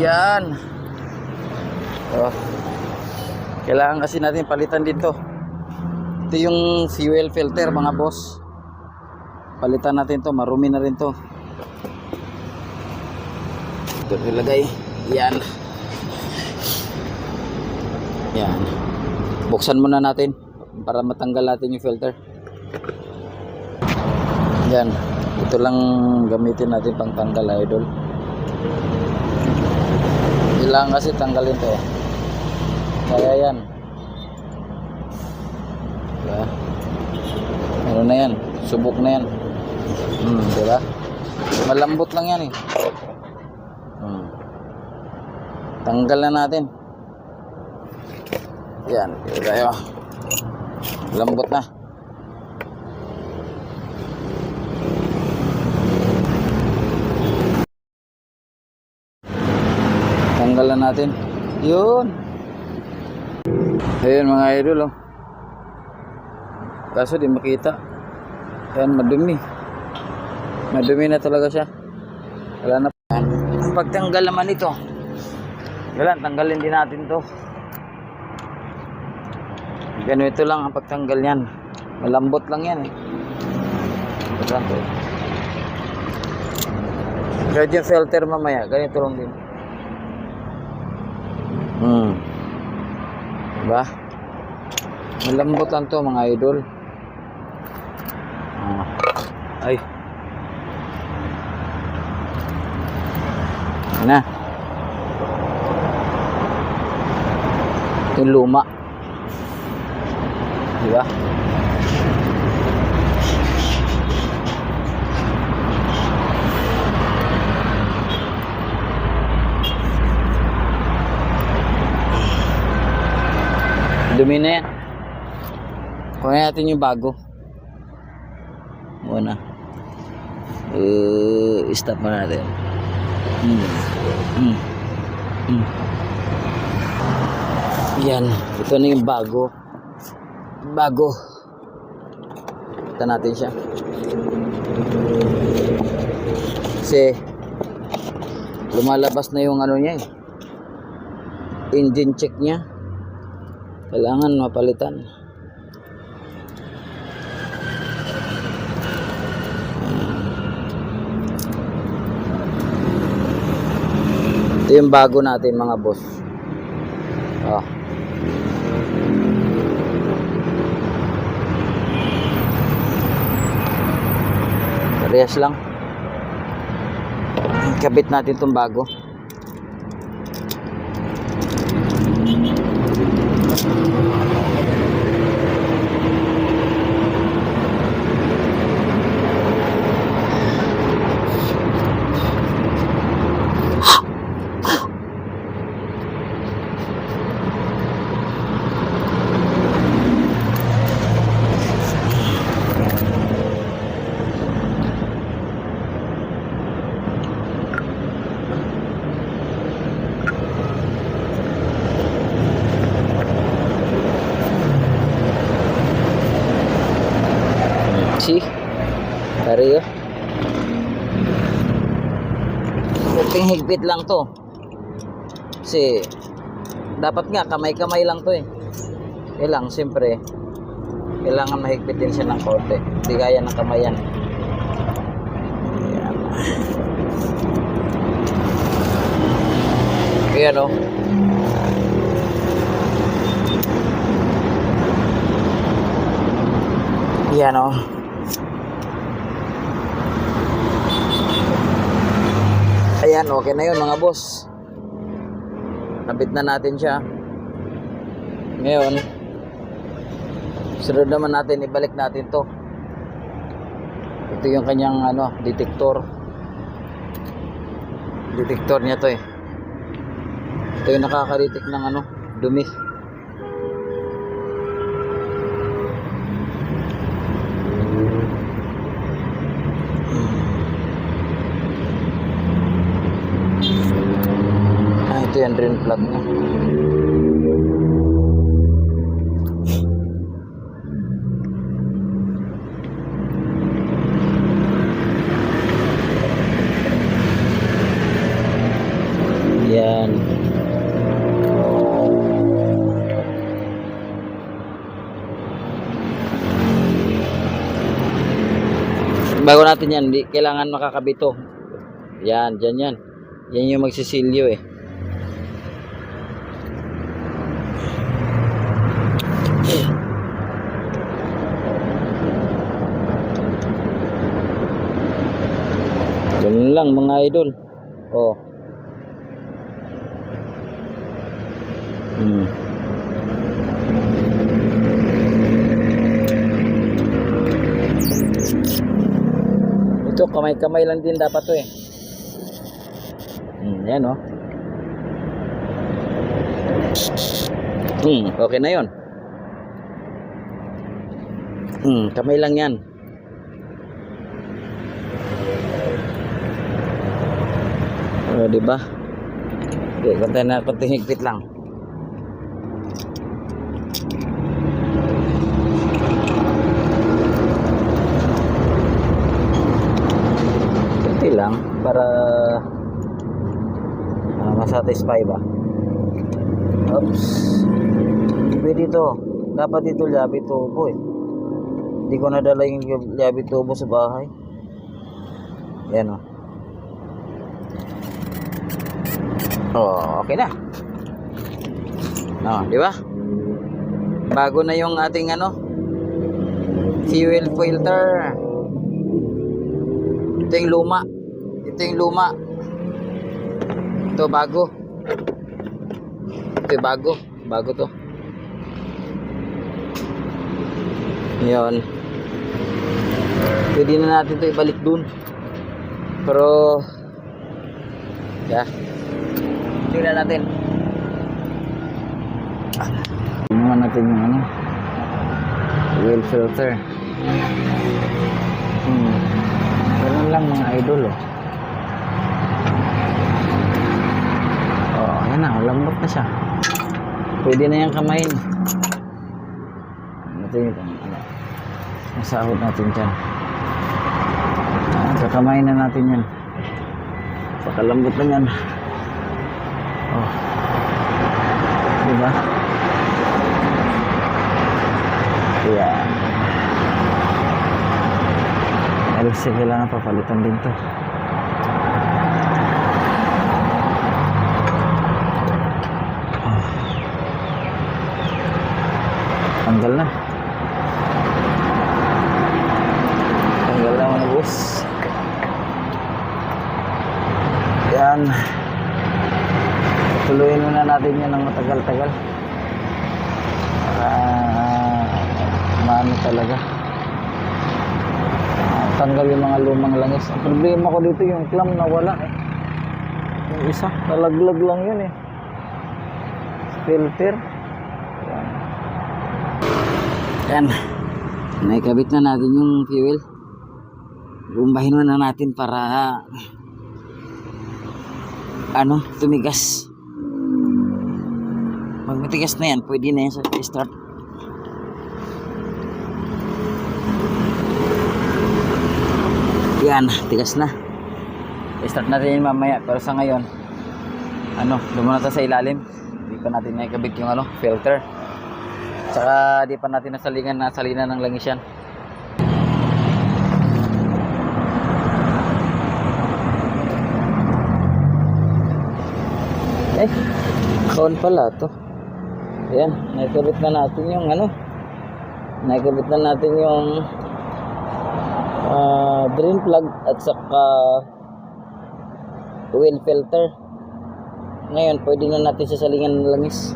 Yan. Oh. Kailangan kasi natin palitan din to. Ito yung fuel filter mga boss. Palitan natin to, marumi na rin to. Ito nilagay. Yan. Yan. Buksan muna natin para matanggal natin yung filter. Yan. Ito lang gamitin natin pang tanggal, idol. Kailangan kasi tanggalin to. Kaya yan. Diba? Ano na yan? Subok na yan. Diba? Malambot lang yan eh. Tanggal na natin. Yan. Tayo. Lambot na. Tanggal na natin. Yun. Ayun mga idol oh. Kaso di makita. Ayan, madumi. Madumi na talaga siya. Wala na. Ang pagtanggal naman ito. Wala, tanggalin din natin to. Ganito lang ang pagtanggal yan. Malambot lang yan eh. Ganito. Kahit yung filter mamaya, ganito lang din. Diba? Malambot lang to mga idol. Ay. Yan na. Yung luma. Diba? Dumi na yan. Kunin natin yung bago. Muna. Stop mo natin. Yan. Ito na yung bago. Bago. Kita natin siya. Kasi lumalabas na yung ano niya eh. Engine check niya. Kailangan mapalitan. Ito yung bago natin mga boss. Parehas lang. Kabit natin itong bago. See? Tari yun. Kunting higpit lang to. Kasi dapat nga kamay-kamay lang to eh. Kailang siyempre kailangan mahigpit din siya ng konti. Hindi kaya ng kamay yan. Ayan o. Ayan o. Ayan, okay na yun mga boss. Nabit na natin siya. Ngayon, sunod naman natin, ibalik natin to. Ito yung kanyang detektor. Detektor niya to eh. Ito yung nakaka-detect ng dumi. Ito yung drain plug niya. Bago natin yan, di kailangan makakabito. Yan, dyan yan. Yan yung magsisilyo eh. Ganun lang mga idol. Oh. Ito kamay-kamay lang din dapat to eh. Yan oh. Okay na 'yon. Kamay lang 'yan. Oh, di ba? Okay, konting higpit lang. Konti lang para masatisfy ba. Oops. Pwede ito. Dapat ito labi tubo eh. Hindi ko nadala yung labi tubo sa bahay. Yan o. Oh, okay na. Oh, di ba? Bago na yung ating fuel filter. Ito yung luma. Ito yung luma. Ito bago. Ito yung bago. Bago to. Yun. Pwede na natin to ibalik dun. Pero yeah. Tingnan natin. Tingnan natin yung fuel filter. Ganun lang mga idol oh. Oh, ayan na, lambot na siya. Pwede na yung kamayin. Ito yung masahod natin dyan. Kakamayin na natin yan. Pakalambot na yan. Oh. Diba? Ayan. LC kailangan papalitan din to. Tanggal na. Tanggal na mga boss. Yan. Tuloyin muna natin yan ng matagal-tagal. Para maano talaga. Tanggal yung mga lumang langis. Ang problema ko dito yung clam nawala eh. Yung isa, nalaglag lang yun eh. Filter. Yan. Naikabit na natin yung fuel. Rumbahin na natin para tumigas. Pag matigas na yan, pwede na yan sa start. Yan, tigas na. I-start natin yun mamaya. Pero sa ngayon, doon muna sa ilalim. Hindi pa natin naikabit yung filter. Tsaka di pa natin nasalinan ng langis yan. Kaon pala to. Ayan, naikabit na natin yung naikabit na natin yung drain plug at saka oil filter. Ngayon, pwede na natin sasalingan ng langis.